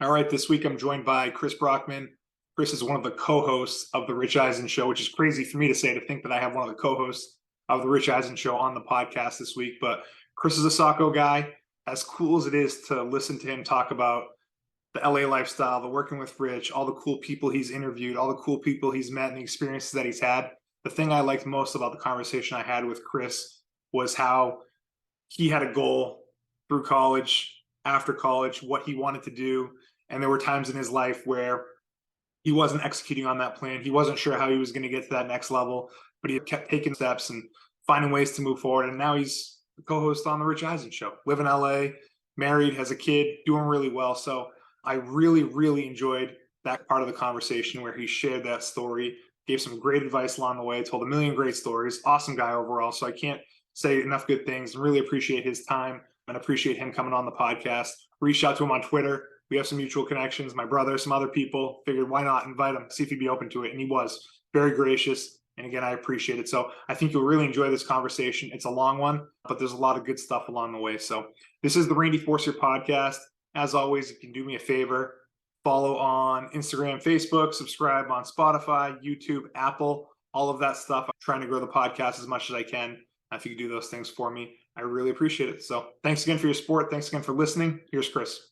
All right, this week I'm joined by Chris Brockman. Chris is one of the co-hosts of the Rich Eisen Show, which is crazy for me to say, to think that I have one of the co-hosts of the Rich Eisen Show on the podcast this week. But Chris is a Socko guy. As cool as it is to listen to him talk about the LA lifestyle, the working with Rich, all the cool people he's interviewed, all the cool people he's met, and the experiences that he's had, the thing I liked most about the conversation I had with Chris was how he had a goal through college, after college, what he wanted to do. And there were times in his life where he wasn't executing on that plan. He wasn't sure how he was going to get to that next level, but he kept taking steps and finding ways to move forward. And now he's the co-host on the Rich Eisen Show, live in LA, married, has a kid, doing really well. So I really, really enjoyed that part of the conversation where he shared that story, gave some great advice along the way, told a million great stories. Awesome guy overall. So I can't say enough good things, and really appreciate his time and appreciate him coming on the podcast. Reached out to him on Twitter. We have some mutual connections, my brother, some other people. Figured why not invite him, see if he'd be open to it. And he was very gracious. And again, I appreciate it. So I think you'll really enjoy this conversation. It's a long one, but there's a lot of good stuff along the way. So this is the Randy Forcer podcast. As always, if you can do me a favor, follow on Instagram, Facebook, subscribe on Spotify, YouTube, Apple, all of that stuff. I'm trying to grow the podcast as much as I can. If you could do those things for me, I really appreciate it. So thanks again for your support. Thanks again for listening. Here's Chris.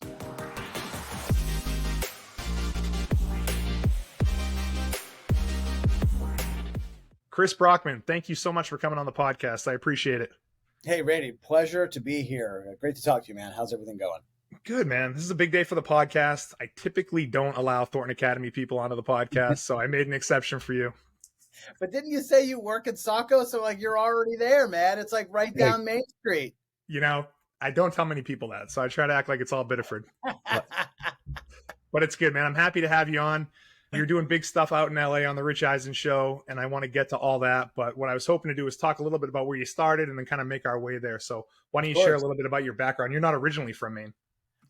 Chris Brockman, thank you so much for coming on the podcast. I appreciate it. Hey, Randy, pleasure to be here. Great to talk to you, man. How's everything going? Good, man. This is a big day for the podcast. I typically don't allow Thornton Academy people onto the podcast, so I made an exception for you. But didn't you say you work in Socko? So like you're already there, man. It's like right down Main Street. You know, I don't tell many people that, so I try to act like it's all Biddeford. But it's good, man. I'm happy to have you on. You're doing big stuff out in LA on the Rich Eisen Show, and I want to get to all that. But what I was hoping to do is talk a little bit about where you started and then kind of make our way there. So why don't you share a little bit about your background? You're not originally from Maine.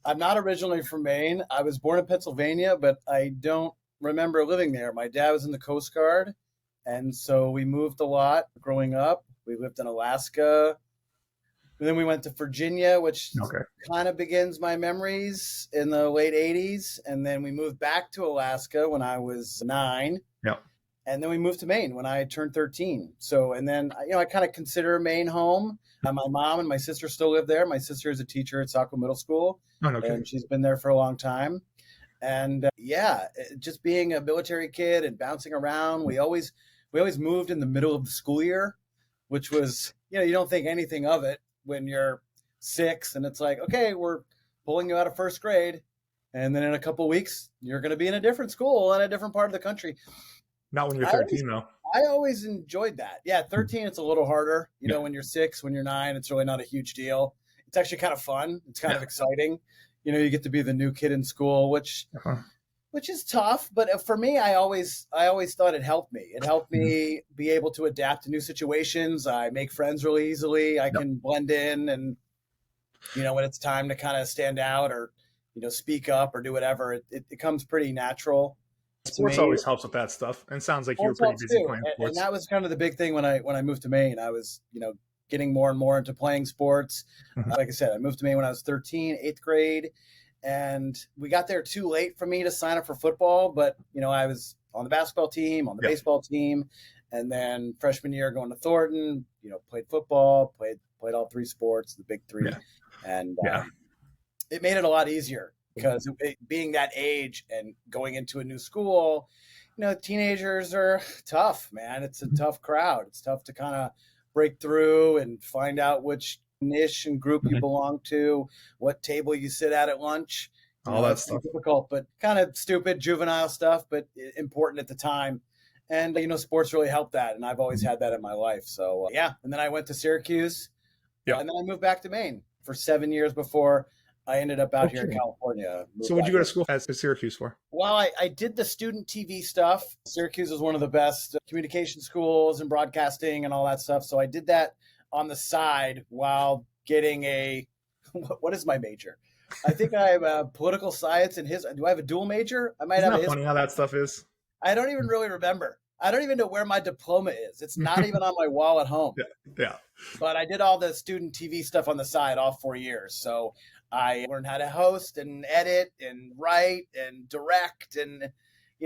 I'm not originally from Maine. I was born in Pennsylvania, but I don't remember living there. My dad was in the Coast Guard, and so we moved a lot growing up. We lived in Alaska. And then we went to Virginia, which kind of begins my memories in the late 80s. And then we moved back to Alaska when I was 9. Yeah. And then we moved to Maine when I turned 13. So, and then, I kind of consider Maine home. My mom and my sister still live there. My sister is a teacher at Socko Middle School. And she's been there for a long time. And just being a military kid and bouncing around, we always moved in the middle of the school year, which was, you don't think anything of it when you're 6 and it's like, okay, we're pulling you out of first grade. And then in a couple of weeks, you're going to be in a different school in a different part of the country. Not when you're 13, though. I always enjoyed that. Yeah, 13, it's a little harder. You know, when you're 6, when you're 9, it's really not a huge deal. It's actually kind of fun. It's kind of exciting. You get to be the new kid in school, which is tough. But for me, I always thought it helped me. It helped me be able to adapt to new situations. I make friends really easily. I can blend in, and when it's time to kind of stand out or speak up or do whatever, it comes pretty natural. Sports always helps with that stuff. And it sounds like you were pretty busy playing sports. And that was kind of the big thing when I moved to Maine. I was getting more and more into playing sports. Like I said, I moved to Maine when I was 13, 8th grade. And we got there too late for me to sign up for football. But, I was on the basketball team, on the baseball team. And then freshman year going to Thornton, played football, played all 3 sports, the big 3. Yeah. And it made it a lot easier because being that age and going into a new school, teenagers are tough, man. It's a tough crowd. It's tough to kind of break through and find out which niche and group you belong to, what table you sit at lunch. All that stuff. Difficult, but kind of stupid, juvenile stuff, but important at the time. And, sports really helped that. And I've always had that in my life. So, And then I went to Syracuse. And then I moved back to Maine for 7 years before I ended up out here in California. So what did you go to school at Syracuse for? Well, I did the student TV stuff. Syracuse is one of the best communication schools and broadcasting and all that stuff. So I did that on the side while getting what is my major? I think I have a political science and do I have a dual major? I might have. Isn't that funny how that stuff is? I don't even really remember. I don't even know where my diploma is. It's not even on my wall at home. Yeah. But I did all the student TV stuff on the side all 4 years. So I learned how to host and edit and write and direct and,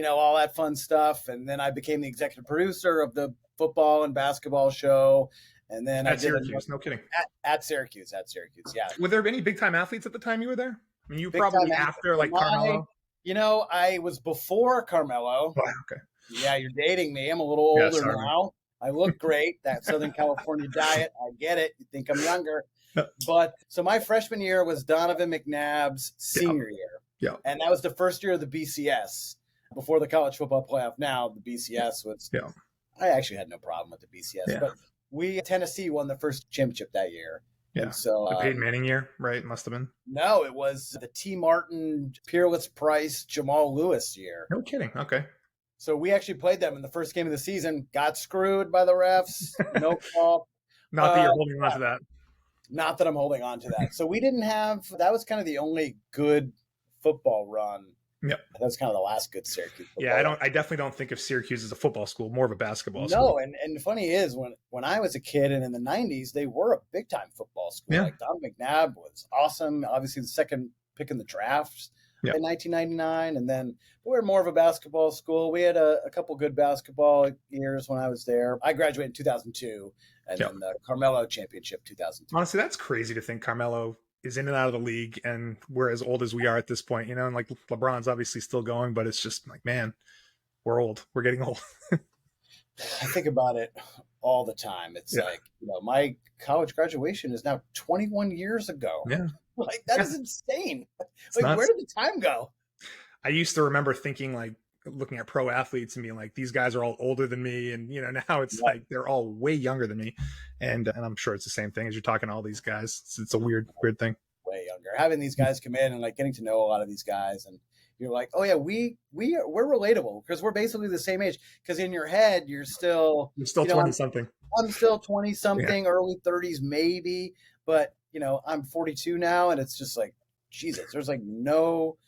all that fun stuff. And then I became the executive producer of the football and basketball show. And then at Syracuse, no kidding. At Syracuse, yeah. Were there any big time athletes at the time you were there? I mean, you Big probably time after like Carmelo. I was before Carmelo. Oh, okay. Yeah, you're dating me. I'm a little older now. I look great. That Southern California diet, I get it. You think I'm younger. But so my freshman year was Donovan McNabb's senior year. Yeah. And that was the first year of the BCS. Before the college football playoff, now the BCS was. Yeah. I actually had no problem with the BCS, but Tennessee won the first championship that year. Yeah. And so the Peyton Manning year, right? Must have been. No, it was the T. Martin, Peerless Price, Jamal Lewis year. No kidding. Okay. So we actually played them in the first game of the season, got screwed by the refs, no call. Not that you're holding on to that. Not that I'm holding on to that. So we didn't have, that was kind of the only good football run. Yep. That was kind of the last good Syracuse football run. I definitely don't think of Syracuse as a football school, more of a basketball school. No, and the funny is when I was a kid and in the 90s, they were a big time football school. Yeah. Like Don McNabb was awesome. Obviously the second pick in the draft. In 1999, and then we were more of a basketball school. We had a couple good basketball years when I was there. I graduated in 2002, and then the Carmelo championship 2002. Honestly, that's crazy to think Carmelo is in and out of the league, and we're as old as we are at this point, and like LeBron's obviously still going, but it's just like, man, we're old. We're getting old. I think about it all the time. It's like, my college graduation is now 21 years ago. Yeah. Like, that is insane. Like, where did the time go? I used to remember thinking, like, looking at pro athletes and being like, these guys are all older than me. And, now it's like they're all way younger than me. And I'm sure it's the same thing as you're talking to all these guys. It's a weird thing. Way younger. Having these guys come in and, like, getting to know a lot of these guys. And you're like, oh, yeah, we're relatable because we're basically the same age. Because in your head, you're still 20-something. I'm still 20-something, early 30s maybe. But, I'm 42 now, and it's just like, Jesus, there's like no.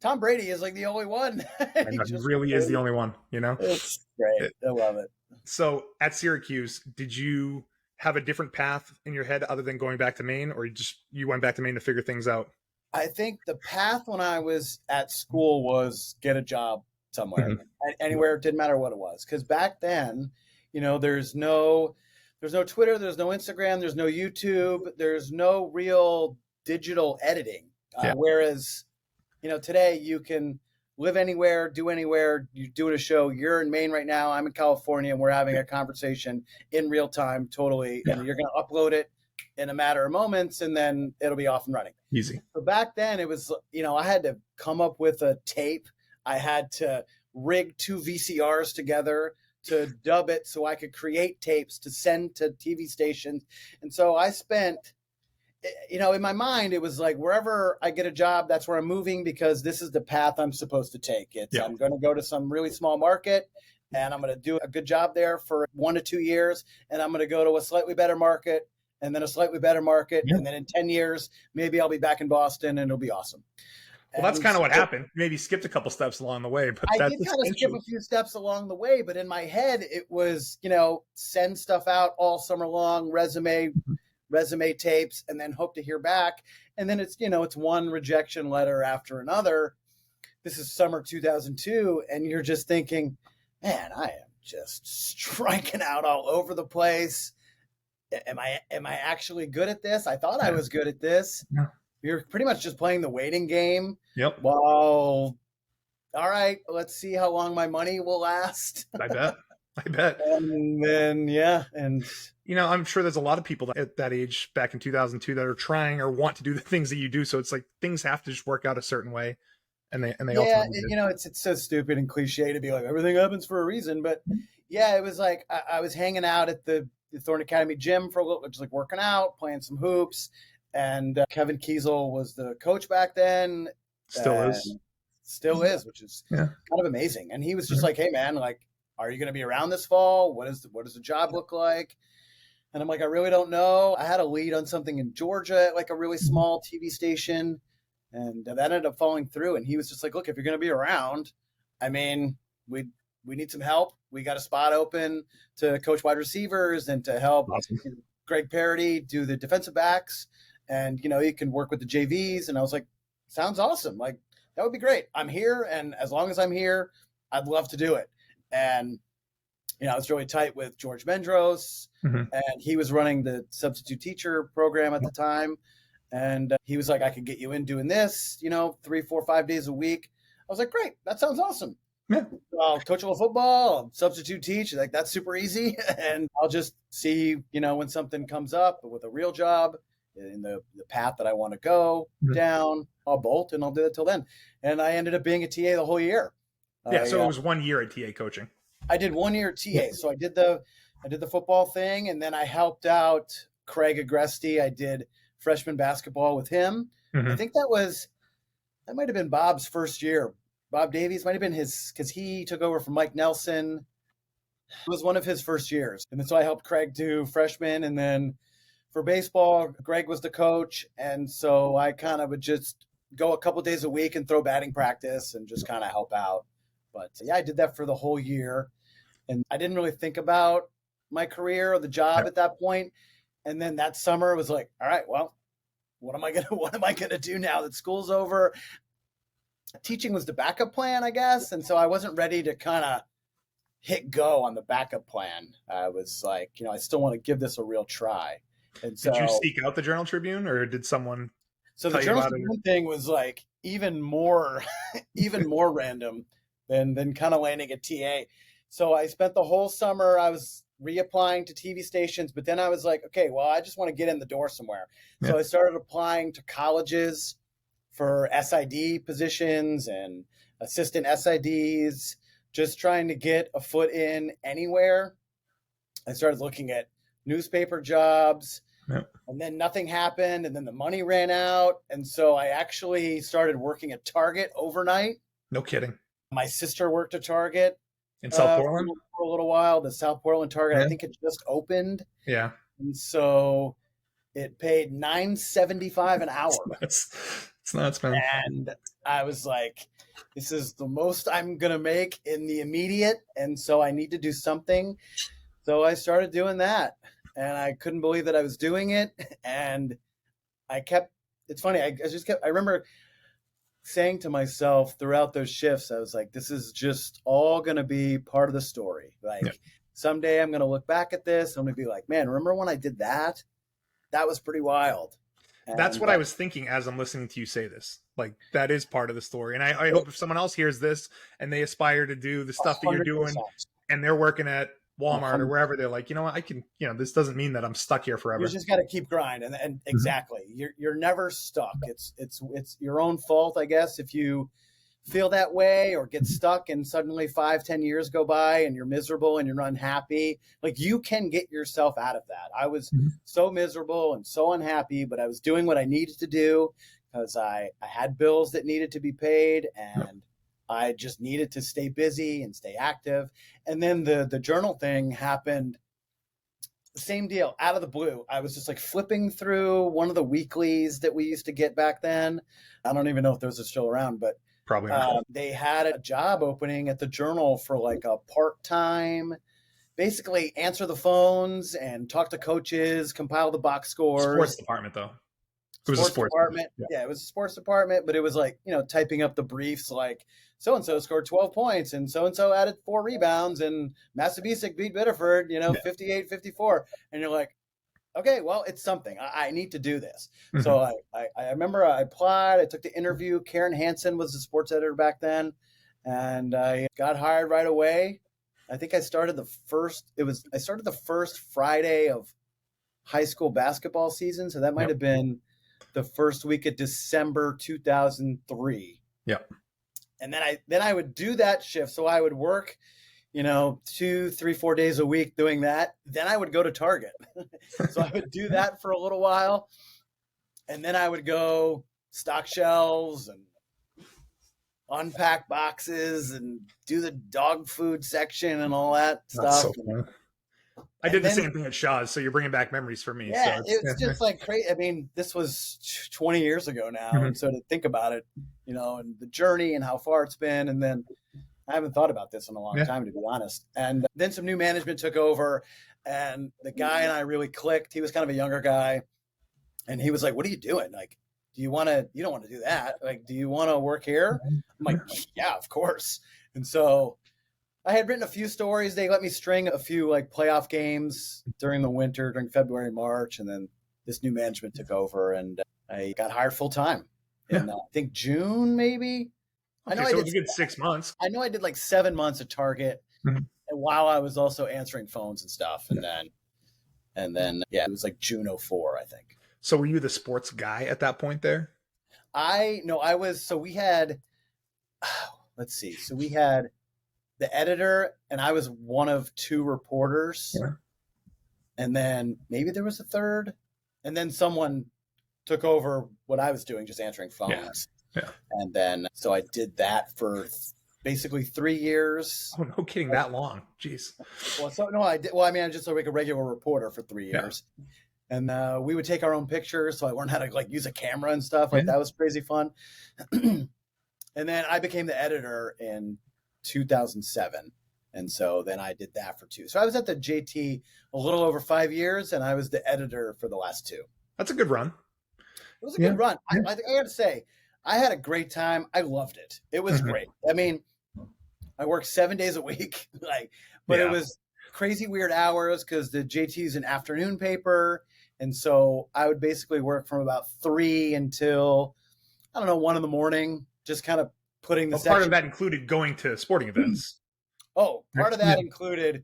Tom Brady is like the only one. He really is the only one, It's great. I love it. So at Syracuse, did you have a different path in your head other than going back to Maine, or you went back to Maine to figure things out? I think the path when I was at school was get a job somewhere, anywhere. It didn't matter what it was. Because back then, there's no Twitter, there's no Instagram, there's no YouTube, there's no real digital editing. Whereas, today you can live anywhere, do anywhere. You're doing a show. You're in Maine right now. I'm in California, and we're having a conversation in real time, totally. And you're going to upload it in a matter of moments, and then it'll be off and running. Easy. So back then it was, I had to come up with a tape. I had to rig 2 VCRs together to dub it so I could create tapes to send to TV stations. And so I spent, in my mind, it was like wherever I get a job, that's where I'm moving because this is the path I'm supposed to take. I'm going to go to some really small market and I'm going to do a good job there for 1 to 2 years. And I'm going to go to a slightly better market and then a slightly better market. And then in 10 years, maybe I'll be back in Boston and it'll be awesome. Well, that's kind of what happened. Maybe skipped a couple steps along the way, but I did kind of skip a few steps along the way. But in my head, it was, send stuff out all summer long, resume tapes, and then hope to hear back. And then it's, it's one rejection letter after another. This is summer 2002, and you're just thinking, man, I am just striking out all over the place. Am I actually good at this? I thought I was good at this. Yeah. You're pretty much just playing the waiting game. Yep. Well, all right, let's see how long my money will last. I bet. And then, and I'm sure there's a lot of people at that age back in 2002 that are trying or want to do the things that you do. So it's like things have to just work out a certain way. And they ultimately do. It's so stupid and cliche to be like, everything happens for a reason. But yeah, it was like, I was hanging out at the Thorne Academy gym for a little, just like working out, playing some hoops. And Kevin Kiesel was the coach back then. Still is, which is kind of amazing. And he was just like, hey man, like, are you going to be around this fall? What does the job look like? And I'm like, I really don't know. I had a lead on something in Georgia, like a really small TV station. And that ended up falling through. And he was just like, look, if you're going to be around, I mean, we need some help. We got a spot open to coach wide receivers and to help Greg Parody do the defensive backs. and, you can work with the JVs. And I was like, sounds awesome. Like, that would be great. I'm here. And as long as I'm here, I'd love to do it. And, I was really tight with George Mendros, and he was running the substitute teacher program at the time. And he was like, I could get you in doing this, 3, 4, 5 days a week. I was like, great. That sounds awesome. Yeah. I'll coach a little football, I'll substitute teach. Like, that's super easy. And I'll just see, when something comes up with a real job in the path that I want to go down, I'll bolt and I'll do it till then. And I ended up being a TA the whole year. Yeah. So it was 1 year at TA coaching. I did 1 year TA. So I did the football thing, and then I helped out Craig Agresti. I did freshman basketball with him. I think that might have been Bob's first year. Bob Davies might have been his, because he took over from Mike Nelson. It was one of his first years. And then so I helped Craig do freshman. And then for baseball, Greg was the coach. And so I kind of would just go a couple days a week and throw batting practice and just kind of help out. But yeah, I did that for the whole year. And I didn't really think about my career or the job at that point. And then that summer it was like, all right, well, what am I gonna do now that school's over? Teaching was the backup plan, I guess. And so I wasn't ready to kind of hit go on the backup plan. I was like, I still want to give this a real try. And so, did you seek out the Journal Tribune, or did someone? So the Journal Tribune thing was like even more random than kind of landing at TA. So I spent the whole summer, I was reapplying to TV stations, but then I was like, okay, well, I just want to get in the door somewhere. Yeah. So I started applying to colleges for SID positions and assistant SIDs, just trying to get a foot in anywhere. I started looking at newspaper jobs, and then nothing happened, and then the money ran out. And so I actually started working at Target overnight. No kidding. My sister worked at Target in South Portland for a little while. The South Portland Target, I think it just opened. Yeah. And so it paid $9.75 an hour. It's nuts, man. And I was like, this is the most I'm going to make in the immediate. And so I need to do something. So I started doing that, and I couldn't believe that I was doing it. And it's funny. I remember saying to myself throughout those shifts, I was like, this is just all going to be part of the story. Like someday I'm going to look back at this. I'm going to be like, man, remember when I did that? That was pretty wild. And that's what I was thinking as I'm listening to you say this. Like, that is part of the story. And I hope if someone else hears this and they aspire to do the stuff that you're doing, and they're working at Walmart or wherever, they're like, you know what, I can, this doesn't mean that I'm stuck here forever. You just got to keep grinding. And exactly. You're never stuck. It's your own fault, I guess, if you feel that way or get stuck and suddenly 5-10 years go by and you're miserable and you're unhappy. Like, you can get yourself out of that. I was so miserable and so unhappy, but I was doing what I needed to do because I had bills that needed to be paid, and I just needed to stay busy and stay active. And then the journal thing happened. Same deal, out of the blue. I was just like flipping through one of the weeklies that we used to get back then. I don't even know if those are still around, but probably not. They had a job opening at the Journal for like a part-time, basically answer the phones and talk to coaches, compile the box scores. Sports department, though. It was a sports department. Yeah, it was a sports department, but it was like, typing up the briefs like, so-and-so scored 12 points and so-and-so added 4 rebounds and Massabesic beat Biddeford, 58-54. And you're like, okay, well, it's something. I need to do this. So I remember I applied. I took the interview. Karen Hansen was the sports editor back then, and I got hired right away. I think I started the first Friday of high school basketball season, so that might have been the first week of December 2003. Yeah. And then I would do that shift. So I would work 2, 3, 4 days a week doing that. Then I would go to Target. So I would do that for a little while. And then I would go stock shelves and unpack boxes and do the dog food section and all that stuff. So fun. I did the same thing at Shaw's, so you're bringing back memories for me. Yeah, so it's just like crazy. I mean, this was 20 years ago now. And so to think about it, and the journey and how far it's been, and then I haven't thought about this in a long time, to be honest. And then some new management took over, and the guy and I really clicked. He was kind of a younger guy, And he was like, "What are you doing? Like, you don't want to do that. Like, do you want to work here?" I'm like, "Yeah, of course." And so I had written a few stories. They let me string a few like playoff games during the winter, during February, March. And then this new management took over and I got hired full time in, I think June, maybe. Okay, so it was a good 6 months. I know I did like 7 months at Target, and while I was also answering phones and stuff. And then, it was like June 04, I think. So were you the sports guy at that point there? So we had, let's see. So we had the editor, and I was one of 2 reporters. Yeah. And then maybe there was a third. And then someone took over what I was doing, just answering phones. Yeah. And then, so I did that for basically 3 years. Oh, no kidding, that long. Jeez. I did. Well, I mean, I'm just like a regular reporter for 3 years. Yeah. And we would take our own pictures. So I learned how to like use a camera and stuff. Like that was crazy fun. And then I became the editor in 2007. And so then I did that for 2. So I was at the JT a little over 5 years, and I was the editor for the last 2. That's a good run. It was a good run. I got to say, I had a great time. I loved it. It was great. I mean, I worked 7 days a week, but it was crazy weird hours because the JT is an afternoon paper. And so I would basically work from about 3 until, 1 in the morning, just kind of putting the part of that included going to sporting events. Oh, part of that included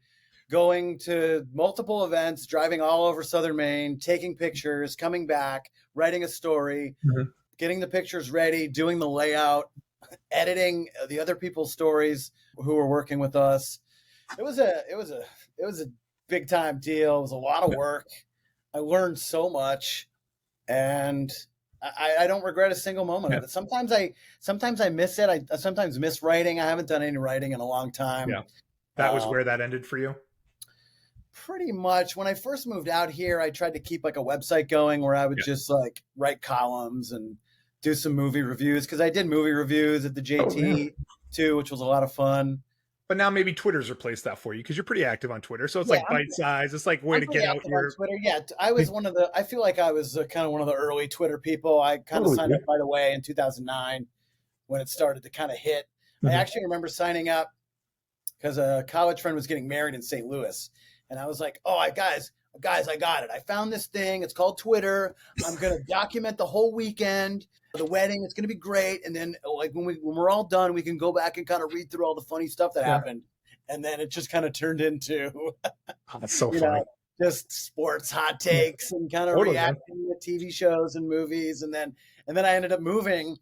going to multiple events, driving all over Southern Maine, taking pictures, coming back, writing a story, getting the pictures ready, doing the layout, editing the other people's stories who were working with us. It was a big time deal. It was a lot of work. I learned so much, and I don't regret a single moment of it. Sometimes I miss it. I sometimes miss writing. I haven't done any writing in a long time. Yeah. That was where that ended for you? Pretty much. When I first moved out here, I tried to keep like a website going where I would just like write columns and do some movie reviews, because I did movie reviews at the JT too, which was a lot of fun. But now maybe Twitter's replaced that for you, because you're pretty active on Twitter. So it's like bite size. It's like way to get out your Twitter. Yeah, I was I feel like I was kind of one of the early Twitter people. I kind of signed up right away in 2009 when it started to kind of hit. I actually remember signing up because a college friend was getting married in St. Louis. And I was like, oh, guys, I got it. I found this thing. It's called Twitter. I'm going to document the whole weekend, the wedding. It's going to be great. And then like when we're all done, we can go back and kind of read through all the funny stuff that happened. And then it just kind of turned into, that's so funny. Just sports hot takes and kind of reacting to TV shows and movies. And then I ended up moving.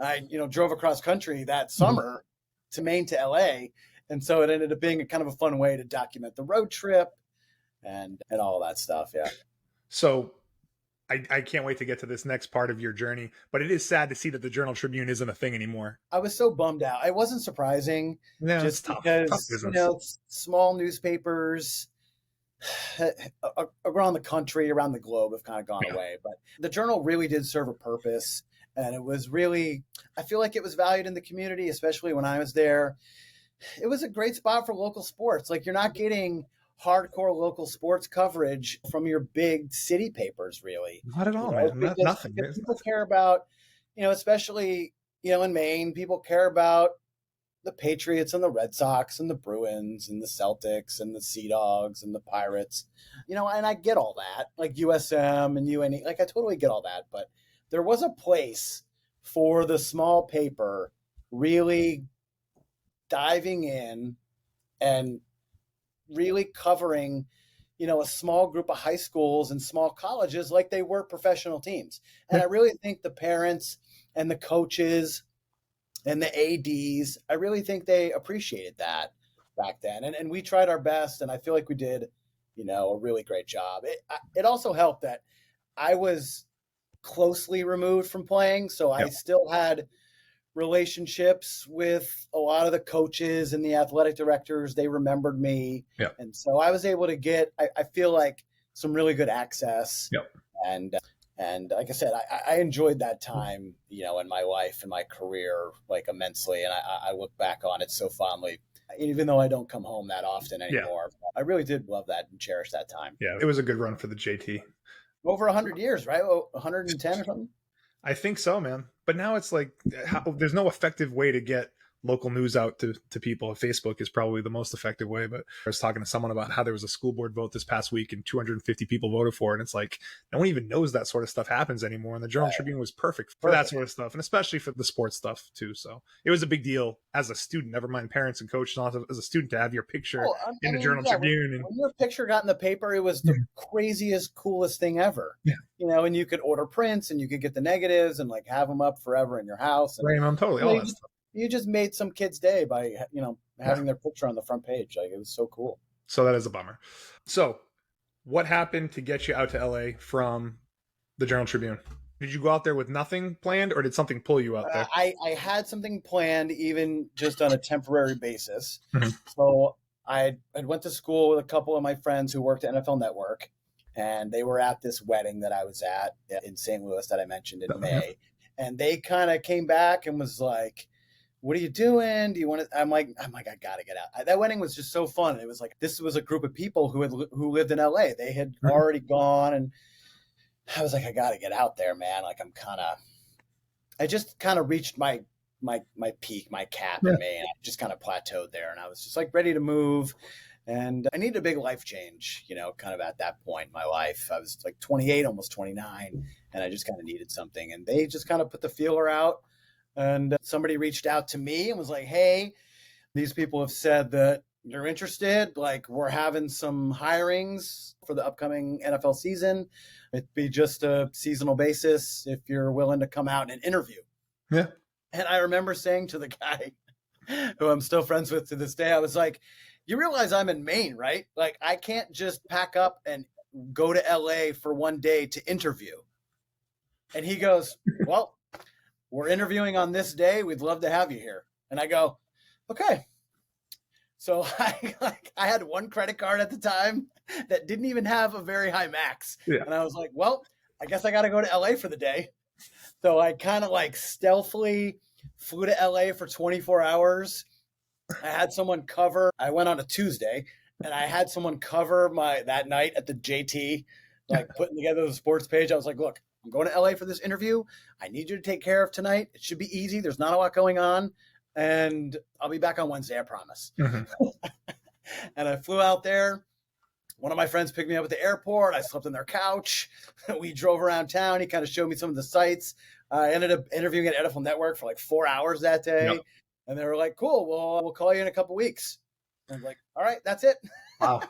I, drove across country that summer to Maine to LA. And so it ended up being a kind of a fun way to document the road trip and all that stuff. Yeah. So I can't wait to get to this next part of your journey, but it is sad to see that the Journal Tribune isn't a thing anymore. I was so bummed out. It wasn't surprising. No, just tough because, small newspapers around the country, around the globe have kind of gone away, but the Journal really did serve a purpose. And it was really, I feel like it was valued in the community, especially when I was there. It was a great spot for local sports. Like, you're not getting hardcore local sports coverage from your big city papers, really. Not at all, man. Nothing. People care about, especially, in Maine, people care about the Patriots and the Red Sox and the Bruins and the Celtics and the Sea Dogs and the Pirates, and I get all that, like USM and UNE, like I totally get all that. But there was a place for the small paper really diving in and really covering, a small group of high schools and small colleges like they were professional teams. And I really think the parents and the coaches and the ADs, I really think they appreciated that back then. And we tried our best, and I feel like we did, a really great job. It also helped that I was closely removed from playing, so I still had relationships with a lot of the coaches and the athletic directors. They remembered me. And so I was able to get, I feel like, some really good access. And like I said, I enjoyed that time, in my life and my career, like, immensely. And I look back on it so fondly, even though I don't come home that often anymore. I really did love that and cherish that time. Yeah, it was a good run for the JT. over 100 years, right? 110 or something. I think so, man. But now it's like there's no effective way to get local news out to people. Facebook is probably the most effective way. But I was talking to someone about how there was a school board vote this past week and 250 people voted for it. And it's like, no one even knows that sort of stuff happens anymore. And the Journal Tribune was perfect for that sort of stuff. And especially for the sports stuff too. So it was a big deal as a student, never mind parents and coaches, as a student to have your picture in the Journal Tribune. When your picture got in the paper, it was the craziest, coolest thing ever. Yeah. You know, and you could order prints and you could get the negatives and like have them up forever in your house. And, right, I'm totally all that stuff. You just made some kid's day by, having their picture on the front page. Like, it was so cool. So that is a bummer. So what happened to get you out to LA from the Journal Tribune? Did you go out there with nothing planned, or did something pull you out there? I had something planned, even just on a temporary basis. Mm-hmm. So I went to school with a couple of my friends who worked at NFL Network, and they were at this wedding that I was at in St. Louis that I mentioned in May. And they kind of came back and was like, what are you doing? Do you want to? I'm like, I got to get out. That wedding was just so fun. It was like, this was a group of people who lived in LA. They had already gone. And I was like, I got to get out there, man. Like, I just kind of reached my peak, my cap in May, and I just kind of plateaued there. And I was just like ready to move. And I needed a big life change, kind of at that point in my life. I was like 28, almost 29, and I just kind of needed something. And they just kind of put the feeler out. And somebody reached out to me and was like, hey, these people have said that you're interested. Like, we're having some hirings for the upcoming NFL season. It'd be just a seasonal basis if you're willing to come out and interview. Yeah. And I remember saying to the guy who I'm still friends with to this day, I was like, you realize I'm in Maine, right? Like, I can't just pack up and go to LA for one day to interview. And he goes, well, we're interviewing on this day. We'd love to have you here. And I go, okay. So I had one credit card at the time that didn't even have a very high max. Yeah. And I was like, well, I guess I got to go to LA for the day. So I kind of like stealthily flew to LA for 24 hours. I had someone cover. I went on a Tuesday and I had someone cover that night at the JT, like putting together the sports page. I was like, look, I'm going to LA for this interview. I need you to take care of tonight. It should be easy. There's not a lot going on. And I'll be back on Wednesday, I promise. Mm-hmm. And I flew out there. One of my friends picked me up at the airport. I slept on their couch. We drove around town. He kind of showed me some of the sites. I ended up interviewing at NFL Network for like 4 hours that day. Yep. And they were like, cool, well, we'll call you in a couple weeks. And I'm like, all right, that's it. Wow.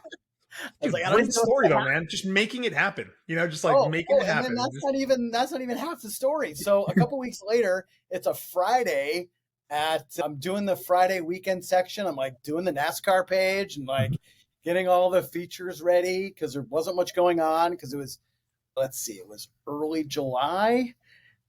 Dude, like, great story though, man. Just making it happen. Just like making it happen. And then that's not even half the story. So a couple weeks later, it's a Friday I'm doing the Friday weekend section. I'm like doing the NASCAR page and like getting all the features ready because there wasn't much going on because it was early July.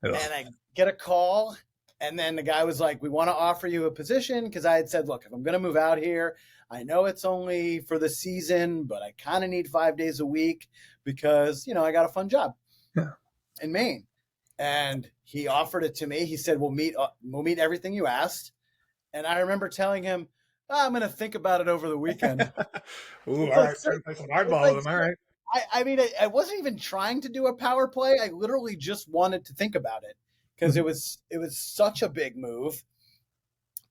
Ugh. And I get a call. And then the guy was like, we want to offer you a position because I had said, look, if I'm going to move out here, I know it's only for the season, but I kind of need 5 days a week because, I got a fun job in Maine. And he offered it to me. He said, we'll meet everything you asked. And I remember telling him, I'm going to think about it over the weekend. Ooh, all right. That's some hardball with him. All right. I mean, I wasn't even trying to do a power play. I literally just wanted to think about it because it was such a big move.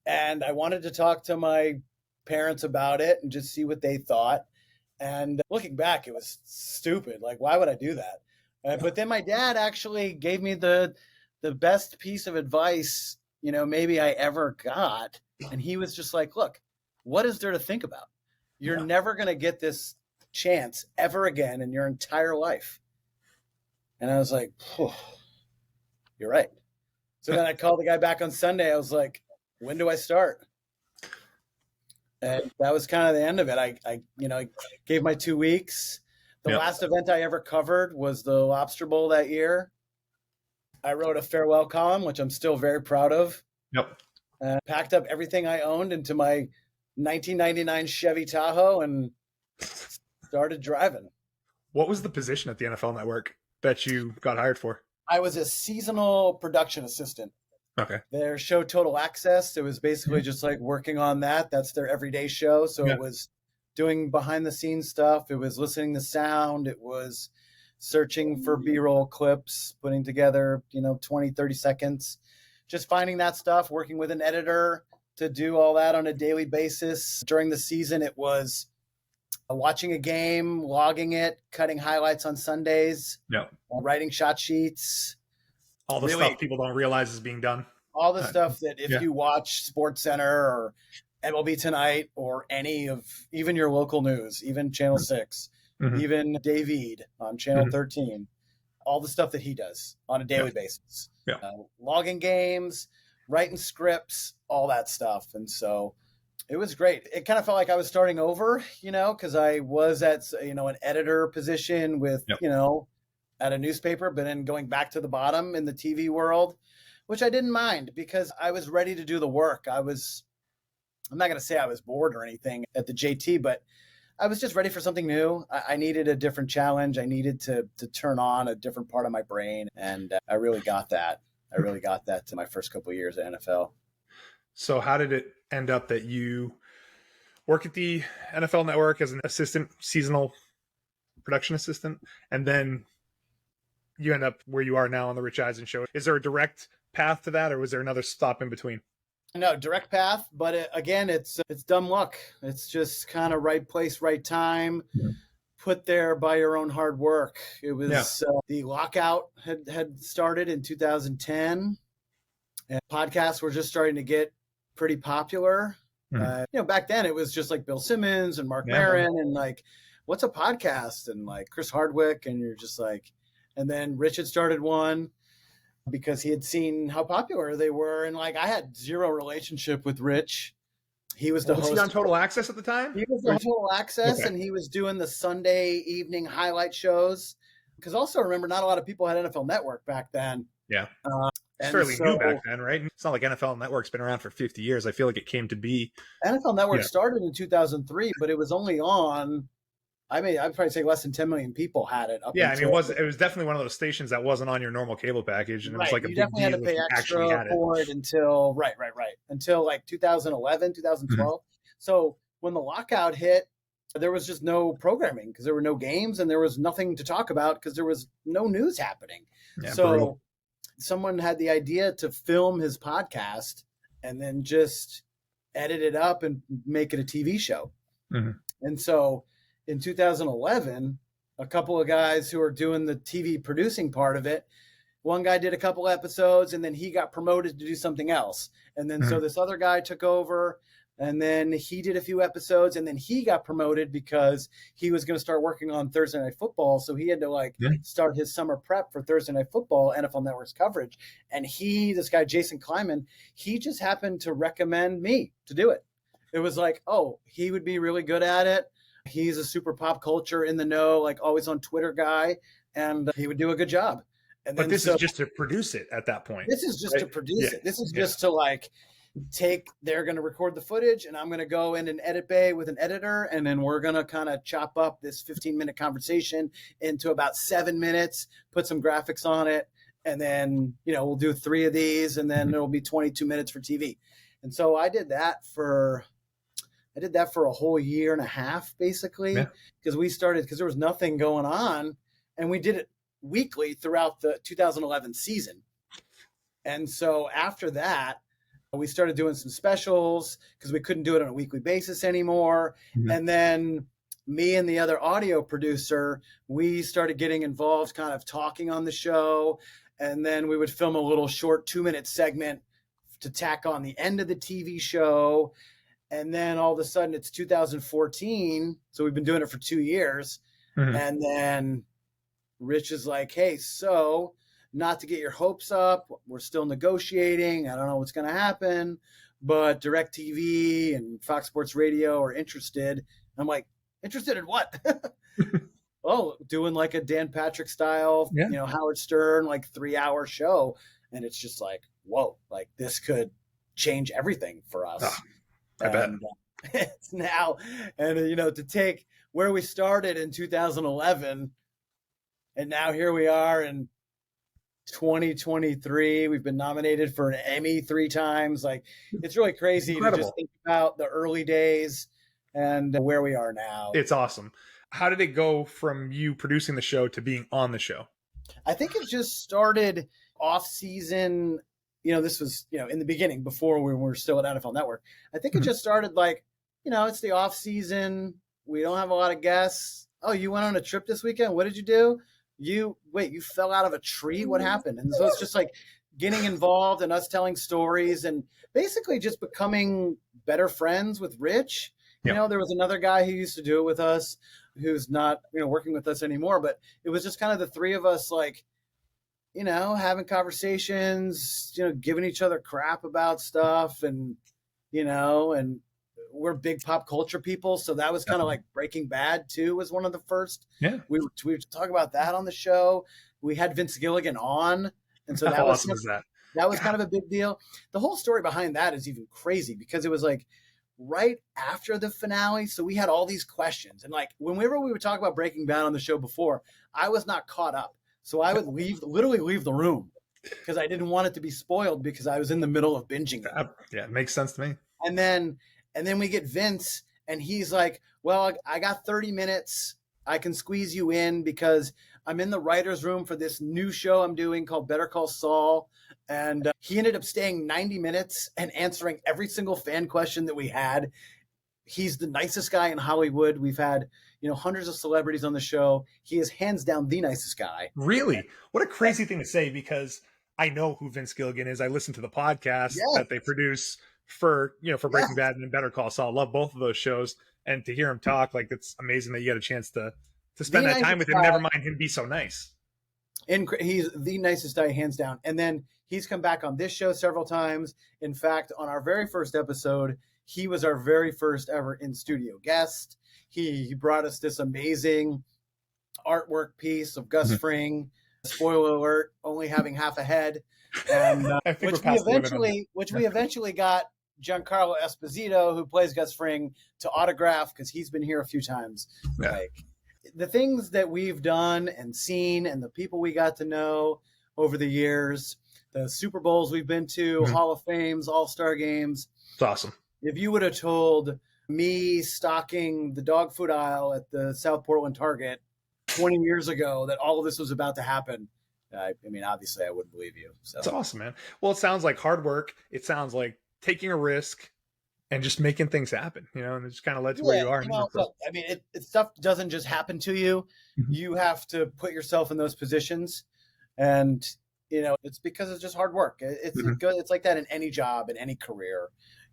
And I wanted to talk to my parents about it and just see what they thought. And looking back, it was stupid. Like, why would I do that? But then my dad actually gave me the best piece of advice, maybe I ever got. And he was just like, look, what is there to think about? You're never going to get this chance ever again in your entire life. And I was like, you're right. So then I called the guy back on Sunday. I was like, when do I start? And that was kind of the end of it. I gave my 2 weeks. The last event I ever covered was the Lobster Bowl that year. I wrote a farewell column, which I'm still very proud of. Yep. Packed up everything I owned into my 1999 Chevy Tahoe and started driving. What was the position at the NFL Network that you got hired for? I was a seasonal production assistant. Okay. Their show Total Access, it was basically just like working on that. That's their everyday show. So it was doing behind the scenes stuff. It was listening to sound. It was searching for B-roll clips, putting together, 20, 30 seconds, just finding that stuff, working with an editor to do all that on a daily basis. During the season, it was watching a game, logging it, cutting highlights on Sundays, writing shot sheets. All the stuff people don't realize is being done. All the stuff that if you watch SportsCenter or MLB Tonight or any of even your local news, even Channel 6, even David on Channel 13, all the stuff that he does on a daily basis. Logging games, writing scripts, all that stuff. And so it was great. It kind of felt like I was starting over, because I was at, an editor position with, at a newspaper, but then going back to the bottom in the TV world, which I didn't mind because I was ready to do the work. I'm not going to say I was bored or anything at the JT, but I was just ready for something new. I needed a different challenge. I needed to turn on a different part of my brain. And I really got that. I really got that to my first couple of years at NFL. So how did it end up that you work at the NFL Network as an assistant, seasonal production assistant, and then you end up where you are now on the Rich Eisen show? Is there a direct path to that, or was there another stop in between? No, direct path, but again, it's dumb luck. It's just kind of right place, right time, put there by your own hard work. It was the lockout had started in 2010, and podcasts were just starting to get pretty popular. Back then it was just like Bill Simmons and Mark Maron and like, what's a podcast? And like Chris Hardwick, and you're just like, and then Rich had started one because he had seen how popular they were. And like, I had zero relationship with Rich. He was the host. Was he on Total Access at the time? He was on Total Access, and he was doing the Sunday evening highlight shows. Because also remember, not a lot of people had NFL Network back then. Yeah. It's fairly new back then, right? It's not like NFL Network's been around for 50 years. I feel like it came to be. NFL Network started in 2003, but it was only on, I'd probably say less than 10 million people had it. It was definitely one of those stations that wasn't on your normal cable package, and it was like you definitely had to pay extra for it until until like 2011, 2012. So when the lockout hit, there was just no programming because there were no games and there was nothing to talk about because there was no news happening. So someone had the idea to film his podcast and then just edit it up and make it a TV show. And so in 2011, a couple of guys who are doing the TV producing part of it, one guy did a couple episodes and then he got promoted to do something else. And then so this other guy took over, and then he did a few episodes, and then he got promoted because he was going to start working on Thursday Night Football. So he had to start his summer prep for Thursday Night Football, NFL Network's coverage. And this guy, Jason Kleiman, he just happened to recommend me to do it. It was like, oh, he would be really good at it. He's a super pop culture in the know, like always on Twitter guy, and he would do a good job. And but this is just to produce it at that point. This is just to produce it. This is just to they're going to record the footage, and I'm going to go in an edit bay with an editor, and then we're going to kind of chop up this 15-minute conversation into about 7 minutes, put some graphics on it, and then, we'll do 3 of these, and then it'll be 22 minutes for TV. And so I did that for a whole year and a half, basically, because there was nothing going on, and we did it weekly throughout the 2011 season. And so after that, we started doing some specials because we couldn't do it on a weekly basis anymore. And then me and the other audio producer, we started getting involved, kind of talking on the show. And then we would film a little short 2-minute segment to tack on the end of the TV show. And then all of a sudden it's 2014. So we've been doing it for 2 years. And then Rich is like, hey, so not to get your hopes up, we're still negotiating. I don't know what's going to happen, but DirecTV and Fox Sports Radio are interested. I'm like, interested in what? Oh, doing like a Dan Patrick style, Howard Stern, 3-hour show. And it's just like, whoa, like this could change everything for us. I bet. It's now, and to take where we started in 2011, and now here we are in 2023. We've been nominated for an Emmy 3 times. Like, it's really crazy to just think about the early days and where we are now. It's awesome. how did it go from you producing the show to being on the show? I think it just started off season. This was, in the beginning before we were still at NFL Network. I think it just started like, it's the off season. We don't have a lot of guests. Oh, you went on a trip this weekend? What did you do? You fell out of a tree? What happened? And so it's just like getting involved and us telling stories and basically just becoming better friends with Rich. Yeah. There was another guy who used to do it with us who's not, working with us anymore, but it was just kind of the three of us, like, having conversations, giving each other crap about stuff and we're big pop culture people. So that was kind of like Breaking Bad too, was one of the first. Yeah. We would talk about that on the show. We had Vince Gilligan on. And so How awesome was that? That was kind of a big deal. The whole story behind that is even crazy because it was like right after the finale. So we had all these questions. And like whenever we would talk about Breaking Bad on the show before, I was not caught up. So I would literally leave the room because I didn't want it to be spoiled because I was in the middle of binging it. Yeah, it makes sense to me. And then we get Vince and he's like, well, I got 30 minutes. I can squeeze you in because I'm in the writer's room for this new show I'm doing called Better Call Saul. And he ended up staying 90 minutes and answering every single fan question that we had. He's the nicest guy in Hollywood. We've had, hundreds of celebrities on the show. He is hands down the nicest guy. Really? What a crazy thing to say, because I know who Vince Gilligan is. I listen to the podcast that they produce for Breaking Bad and Better Call Saul. I love both of those shows. And to hear him talk, like, it's amazing that you had a chance to spend that time with him. Never mind him be so nice. And he's the nicest guy, hands down. And then he's come back on this show several times. In fact, on our very first episode, he was our very first ever in-studio guest. He brought us this amazing artwork piece of Gus Fring. Spoiler alert, only having half a head. And which we eventually got Giancarlo Esposito, who plays Gus Fring, to autograph because he's been here a few times. Yeah. Like the things that we've done and seen and the people we got to know over the years, the Super Bowls we've been to, Hall of Fames, All-Star games. It's awesome. If you would have told me stocking the dog food aisle at the South Portland Target 20 years ago that all of this was about to happen, I mean, obviously I wouldn't believe you. So it's awesome, man. Well, it sounds like hard work. It sounds like taking a risk and just making things happen, and it just kind of led to where you are. Look, I mean, it stuff doesn't just happen to you. You have to put yourself in those positions, and it's because it's just hard work. It's good. It's like that in any job, in any career.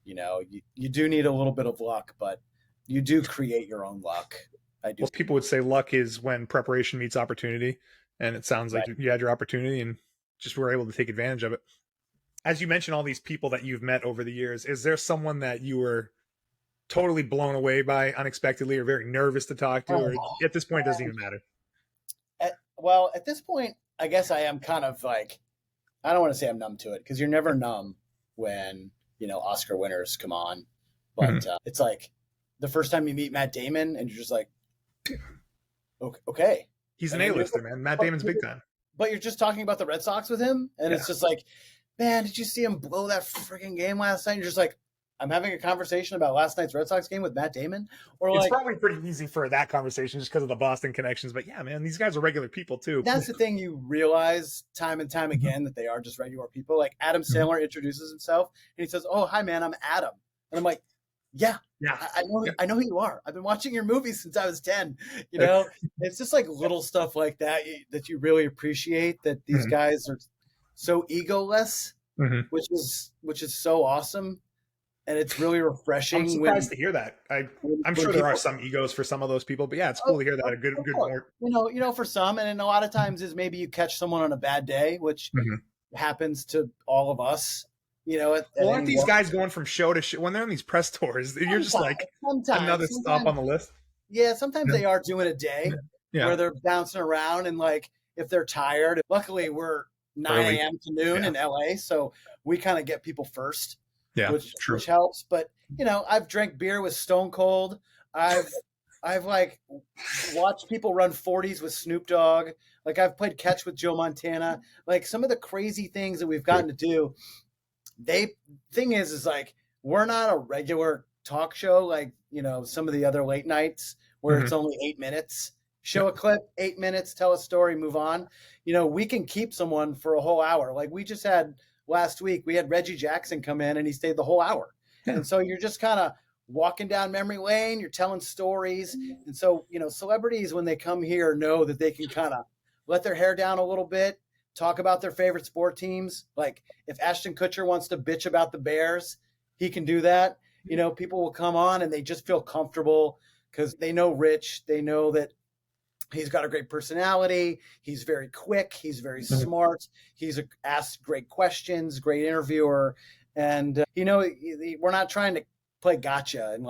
You do need a little bit of luck, but you do create your own luck. I do. Well, people would say luck is when preparation meets opportunity, and it sounds like you had your opportunity and just were able to take advantage of it. As you mentioned, all these people that you've met over the years, is there someone that you were totally blown away by unexpectedly or very nervous to talk to, or at this point it doesn't even matter? At this point, I guess I am kind of like, I don't want to say I'm numb to it because you're never numb when, Oscar winners come on. But it's like the first time you meet Matt Damon and you're just like, okay. He's an A-lister, man. Matt Damon's big time. But you're just talking about the Red Sox with him. And it's just like, man, did you see him blow that freaking game last night? And you're just like, I'm having a conversation about last night's Red Sox game with Matt Damon. Or it's probably pretty easy for that conversation just because of the Boston connections. But yeah, man, these guys are regular people too. That's the thing you realize time and time again, that they are just regular people. Like Adam Sandler introduces himself and he says, "Oh, hi, man, I'm Adam." And I'm like, yeah. I know who you are. I've been watching your movies since I was 10. It's just like little stuff like that that you really appreciate, that these guys are so egoless, which is so awesome. And it's really refreshing. I'm surprised to hear that. I'm sure there are some egos for some of those people, but yeah, it's cool to hear that. A good more. For some, and a lot of times is maybe you catch someone on a bad day, which happens to all of us. Aren't these guys going from show to show when they're on these press tours? You're just like another stop on the list. Yeah, sometimes they are doing a day where they're bouncing around, and like if they're tired. Luckily, we're 9 a.m. to noon in LA, so we kind of get people first. Yeah, which helps. But I've drank beer with Stone Cold. I've like watched people run 40s with Snoop Dogg. Like I've played catch with Joe Montana. Like some of the crazy things that we've gotten to do. Thing is like we're not a regular talk show like some of the other late nights where it's only 8 minutes. Show a clip, 8 minutes, tell a story, move on. We can keep someone for a whole hour. Like we just had last week, we had Reggie Jackson come in and he stayed the whole hour. Yeah. And so you're just kind of walking down memory lane, you're telling stories. And so, celebrities, when they come here, know that they can kind of let their hair down a little bit, talk about their favorite sport teams. Like if Ashton Kutcher wants to bitch about the Bears, he can do that. People will come on and they just feel comfortable because they know Rich. They know that he's got a great personality. He's very quick. He's very smart. He's asked great questions, great interviewer. And, we're not trying to play gotcha and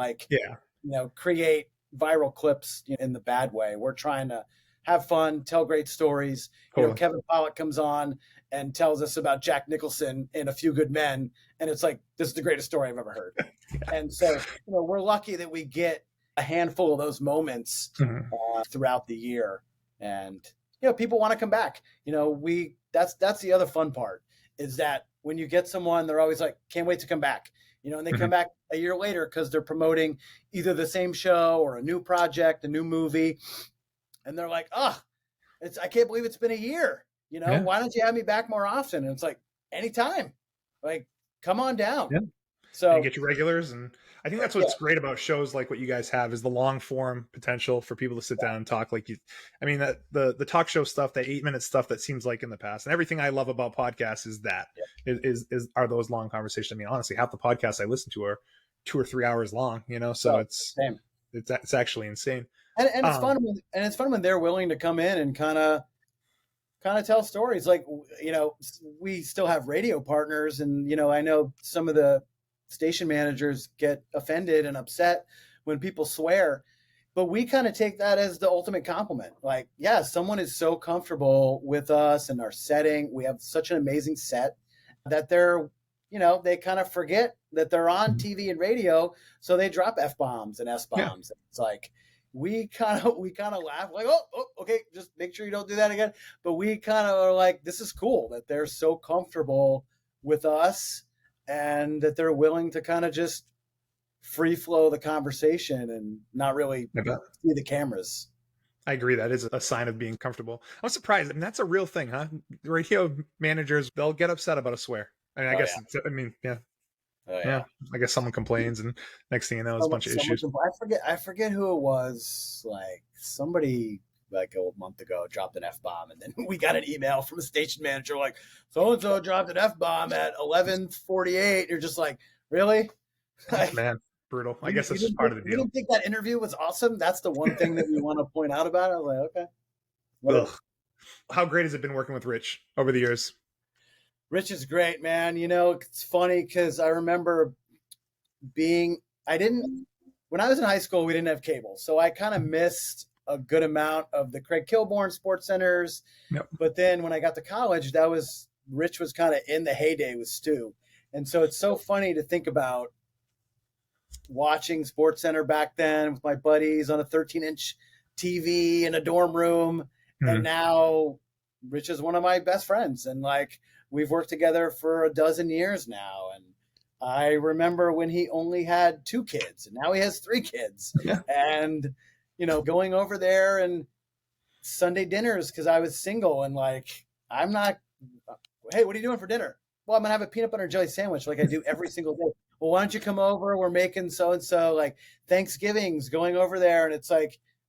create viral clips in the bad way. We're trying to have fun, tell great stories. Totally. Kevin Pollak comes on and tells us about Jack Nicholson in A Few Good Men. And it's like, this is the greatest story I've ever heard. Yeah. And so, we're lucky that we get a handful of those moments throughout the year. And, people want to come back. That's the other fun part is that when you get someone, they're always like, can't wait to come back. And they come back a year later because they're promoting either the same show or a new project, a new movie. And they're like, I can't believe it's been a year. Why don't you have me back more often? And it's like, anytime, like, come on down. Yeah. So and get your regulars. And I think that's what's great about shows like what you guys have is the long form potential for people to sit down and talk that the talk show stuff, that 8-minute stuff that seems like in the past, and everything I love about podcasts is that are those long conversations. I mean, honestly, half the podcasts I listen to are 2 or 3 hours long, so it's actually insane. And it's fun it's fun when they're willing to come in and kind of tell stories. Like, we still have radio partners and, I know some of the station managers get offended and upset when people swear, but we kind of take that as the ultimate compliment. Like, yeah, someone is so comfortable with us and our setting. We have such an amazing set that they're, they kind of forget that they're on TV and radio. So they drop F-bombs and S-bombs. Yeah. It's like, we kind of laugh like, oh, okay, just make sure you don't do that again. But we kind of are like, this is cool that they're so comfortable with us and that they're willing to kind of just free flow the conversation and not really see the cameras. I agree. That is a sign of being comfortable. I'm surprised. I mean, that's a real thing, huh? Radio managers, they'll get upset about a swear. I mean, I guess someone complains and next thing you know, there's a bunch of issues. I forget who it was. Like somebody like a month ago dropped an F-bomb and then we got an email from a station manager like, so-and-so dropped an F-bomb at 11:48. You're just like, really? Oh, man, brutal. I guess that's just part of the deal. You didn't think that interview was awesome? That's the one thing that we want to point out about it. I was like, okay. How great has it been working with Rich over the years? Rich is great, man. It's funny because I remember when I was in high school, we didn't have cable. So I kind of missed a good amount of the Craig Kilborn Sports Centers. Yep. But then when I got to college, Rich was kind of in the heyday with Stu. And so it's so funny to think about watching Sports Center back then with my buddies on a 13-inch TV in a dorm room. Mm-hmm. And now Rich is one of my best friends. And we've worked together for a dozen years now. And I remember when he only had 2 kids and now he has 3 kids. Yeah. And, going over there and Sunday dinners because I was single and I'm not, hey, what are you doing for dinner? Well, I'm going to have a peanut butter and jelly sandwich like I do every single day. Well, why don't you come over? We're making so-and-so Thanksgiving's going over there. And it's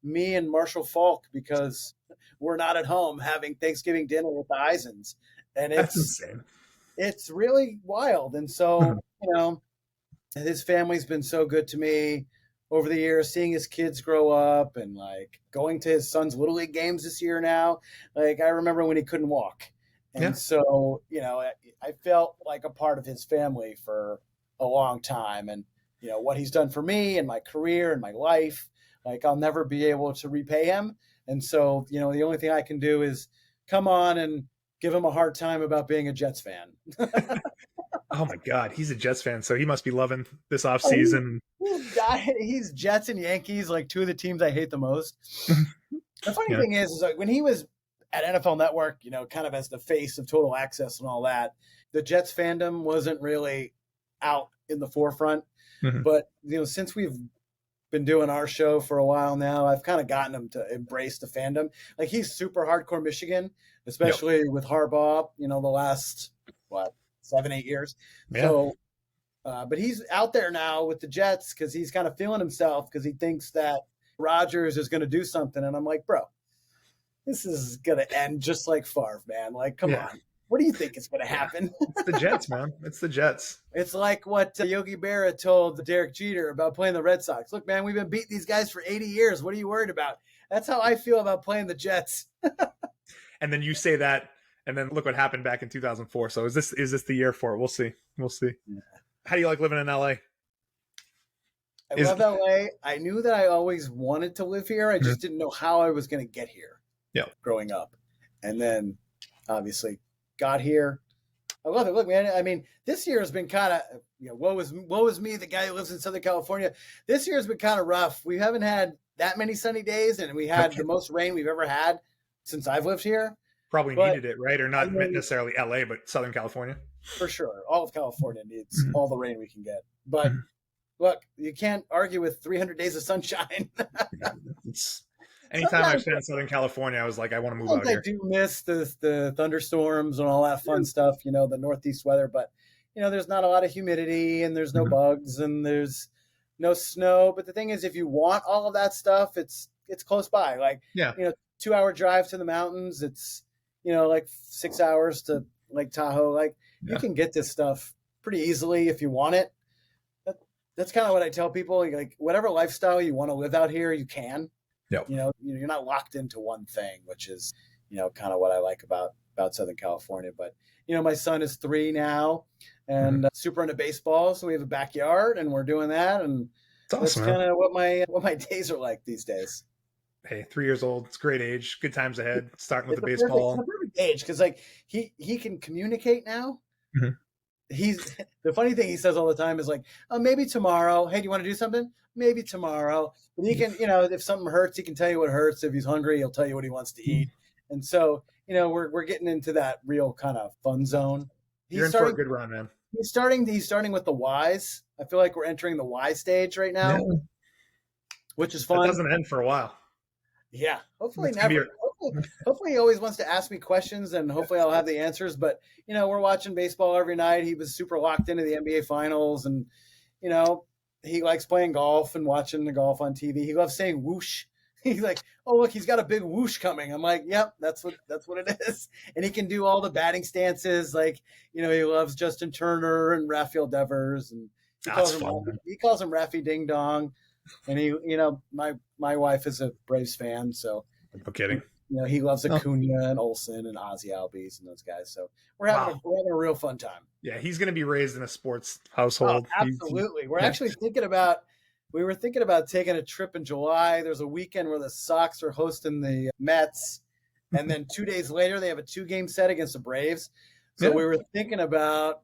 me and Marshall Falk because we're not at home having Thanksgiving dinner with the Eisens. And that's insane. It's really wild. And so, his family's been so good to me over the years, seeing his kids grow up and going to his son's Little League games this year now. I remember when he couldn't walk. And so, I felt like a part of his family for a long time. And, what he's done for me and my career and my life, I'll never be able to repay him. And so, the only thing I can do is come on and give him a hard time about being a Jets fan. Oh my God, he's a Jets fan, so he must be loving this off season. He's Jets and Yankees, 2 of the teams I hate the most. The funny thing is when he was at NFL Network, kind of as the face of Total Access and all that, the Jets fandom wasn't really out in the forefront. Mm-hmm. But since we've been doing our show for a while now, I've kind of gotten him to embrace the fandom. Like he's super hardcore Michigan, especially with Harbaugh, the last, 7-8 years. Yeah. So, but he's out there now with the Jets because he's kind of feeling himself because he thinks that Rodgers is going to do something. And I'm like, bro, this is going to end just like Favre, man. Like, come on. What do you think is going to happen? It's the Jets, man. It's the Jets. It's like what Yogi Berra told Derek Jeter about playing the Red Sox. Look, man, we've been beating these guys for 80 years. What are you worried about? That's how I feel about playing the Jets. And then you say that, and then look what happened back in 2004. So is this the year for it? We'll see. Yeah. How do you like living in LA? I love LA. I knew that I always wanted to live here. I just didn't know how I was going to get here. Growing up. And then obviously got here. I love it. Look, man, I mean, this year has been kind of, woe is me, the guy who lives in Southern California. This year has been kind of rough. We haven't had that many sunny days, and we had the most rain we've ever had since I've lived here. Probably needed it, right? Or not necessarily LA, but Southern California. For sure. All of California needs all the rain we can get. But look, you can't argue with 300 days of sunshine. Anytime I've been in Southern California, I was like, I want to move out here. I do miss the thunderstorms and all that fun stuff, the Northeast weather. But, there's not a lot of humidity and there's no bugs and there's no snow. But the thing is, if you want all of that stuff, it's close by. Like, 2-hour drive to the mountains. It's, like 6 hours to Lake Tahoe. Like, you can get this stuff pretty easily if you want it. That's kind of what I tell people. Like, whatever lifestyle you want to live out here, you can. Yep. You're not locked into one thing, which is, kind of what I like about Southern California. But, my son is 3 now and super into baseball. So we have a backyard and we're doing that. And that's kind of what my days are like these days. Hey, 3 years old. It's a great age. Good times ahead. Starting with the baseball. It's a perfect age because like he can communicate now. The funny thing he says all the time is like, oh, maybe tomorrow. Hey, do you want to do something? Maybe tomorrow. But he can, if something hurts, he can tell you what hurts. If he's hungry, he'll tell you what he wants to eat. And so, we're getting into that real kind of fun zone. You're in for a good run, man. He's starting with the whys. I feel like we're entering the Y stage right now, which is fun. It doesn't end for a while. Yeah, hopefully never. Hopefully he always wants to ask me questions and hopefully I'll have the answers. But, we're watching baseball every night. He was super locked into the NBA finals and, he likes playing golf and watching the golf on TV. He loves saying whoosh. He's like, oh, look, he's got a big whoosh coming. I'm like, yep, that's what it is. And he can do all the batting stances. Like, he loves Justin Turner and Rafael Devers. And he calls him Raffy Ding Dong. And he, my wife is a Braves fan. So no kidding. He loves Acuna and Olsen and Ozzie Albies and those guys. So we're having a real fun time. Yeah, he's going to be raised in a sports household. Oh, absolutely. We're actually thinking about taking a trip in July. There's a weekend where the Sox are hosting the Mets. And then 2 days later, they have a 2-game set against the Braves. So we were thinking about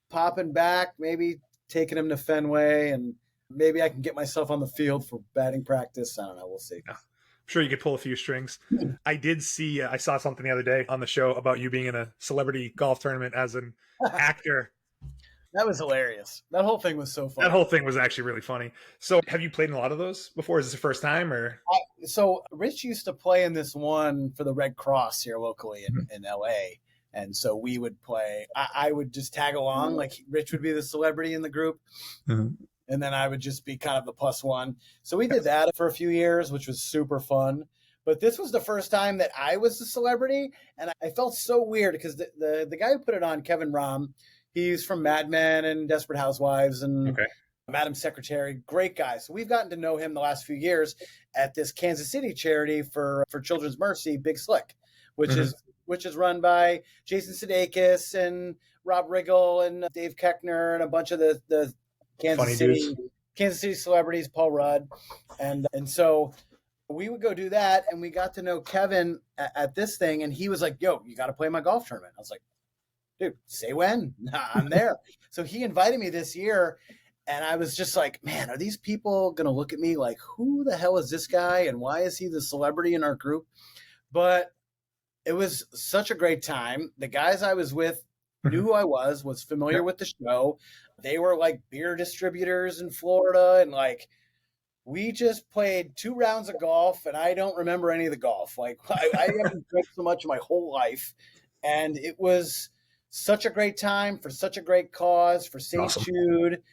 popping back, maybe taking him to Fenway, and maybe I can get myself on the field for batting practice. I don't know. We'll see. Yeah. I'm sure you could pull a few strings. I saw something the other day on the show about you being in a celebrity golf tournament as an actor. That was hilarious. That whole thing was so fun. That whole thing was actually really funny. So have you played in a lot of those before? Is this the first time or? So Rich used to play in this one for the Red Cross here locally in LA. And so we would play, I would just tag along, like Rich would be the celebrity in the group. And then I would just be kind of the plus one. So we did that for a few years, which was super fun. But this was the first time that I was the celebrity. And I felt so weird because the guy who put it on, Kevin Rahm, he's from Mad Men and Desperate Housewives and Madam Secretary, great guy. So we've gotten to know him the last few years at this Kansas City charity for Children's Mercy, Big Slick, which is run by Jason Sudeikis and Rob Riggle and Dave Koechner and a bunch of the Kansas City celebrities, Paul Rudd. And so we would go do that. And we got to know Kevin at this thing. And he was like, yo, you got to play my golf tournament. I was like, dude, say when. I'm there. So he invited me this year. And I was just like, man, are these people going to look at me like, who the hell is this guy? And why is he the celebrity in our group? But it was such a great time. The guys I was with knew who I was familiar with the show. They were like beer distributors in Florida and like we just played 2 rounds of golf, and I don't remember any of the golf. Like I haven't drank so much in my whole life, and it was such a great time for such a great cause for St. Awesome. Jude.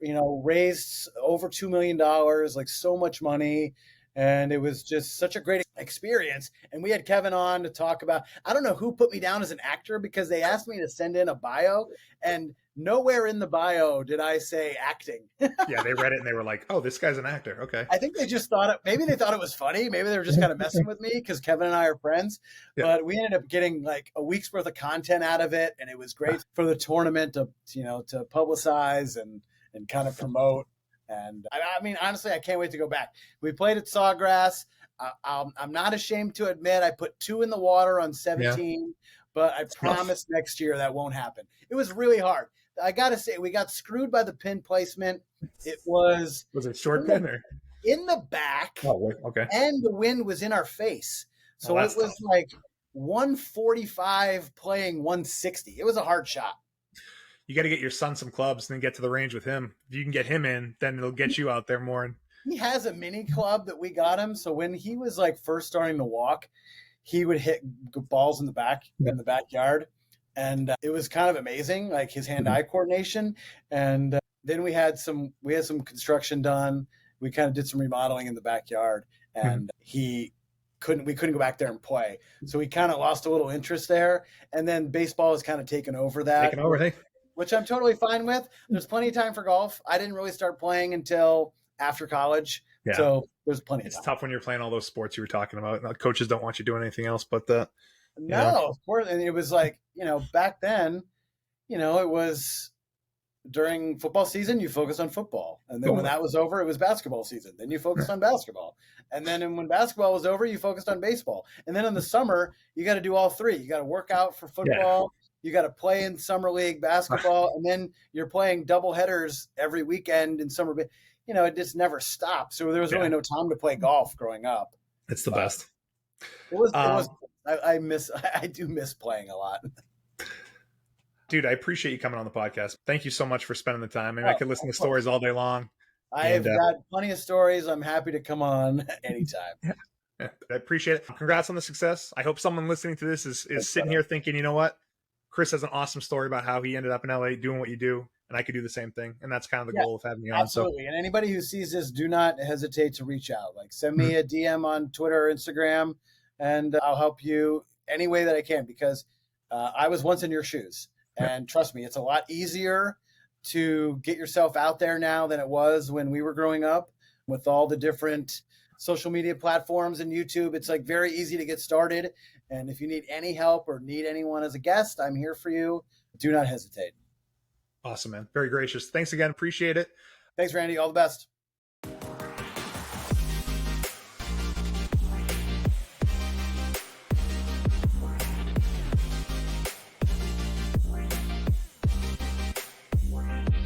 Raised over $2 million, like so much money. And it was just such a great experience. And we had Kevin on to talk about, I don't know who put me down as an actor, because they asked me to send in a bio, and nowhere in the bio did I say acting. Yeah, they read it and they were like, oh, this guy's an actor. Okay. I think they just maybe they thought it was funny. Maybe they were just kind of messing with me because Kevin and I are friends. Yeah. But we ended up getting like a week's worth of content out of it. And it was great for the tournament to publicize and kind of promote. And I mean, honestly, I can't wait to go back. We played at Sawgrass. I'm not ashamed to admit I put 2 in the water on 17, but I promise next year that won't happen. It was really hard. I got to say, we got screwed by the pin placement. It was it short pin or in the back? Oh, okay. And the wind was in our face. So it was like 145 playing 160. It was a hard shot. You got to get your son some clubs and then get to the range with him. If you can get him in, then it'll get you out there more. And he has a mini club that we got him. So when he was like first starting to walk, he would hit balls in the backyard. And it was kind of amazing, like his hand-eye coordination. And then we had some construction done. We kind of did some remodeling in the backyard, and we couldn't go back there and play. So we kind of lost a little interest there. And then baseball has kind of taken over that. Which I'm totally fine with. There's plenty of time for golf. I didn't really start playing until after college. Yeah. So there's plenty of time. It's tough when you're playing all those sports you were talking about. Coaches don't want you doing anything else but that. No, of course. And it was like, back then, it was during football season, you focus on football. And then when that was over, it was basketball season. Then you focused on basketball. And then when basketball was over, you focused on baseball. And then in the summer, you got to do all 3. You got to work out for football. Yeah. You got to play in summer league basketball, and then you're playing double headers every weekend in summer. It just never stopped. So there was really no time to play golf growing up. It's the best. It was. I do miss playing a lot. Dude, I appreciate you coming on the podcast. Thank you so much for spending the time. I could listen to stories all day long. I've got plenty of stories. I'm happy to come on anytime. Yeah, I appreciate it. Congrats on the success. I hope someone listening to this is sitting here thinking, you know what? Chris has an awesome story about how he ended up in LA doing what you do, and I could do the same thing. And that's kind of the goal of having you on. Absolutely. And anybody who sees this, do not hesitate to reach out. Like send me a DM on Twitter or Instagram, and I'll help you any way that I can, because I was once in your shoes. And trust me, it's a lot easier to get yourself out there now than it was when we were growing up with all the different social media platforms and YouTube. It's like very easy to get started. And if you need any help or need anyone as a guest, I'm here for you. Do not hesitate. Awesome, man. Very gracious. Thanks again. Appreciate it. Thanks, Randy. All the best.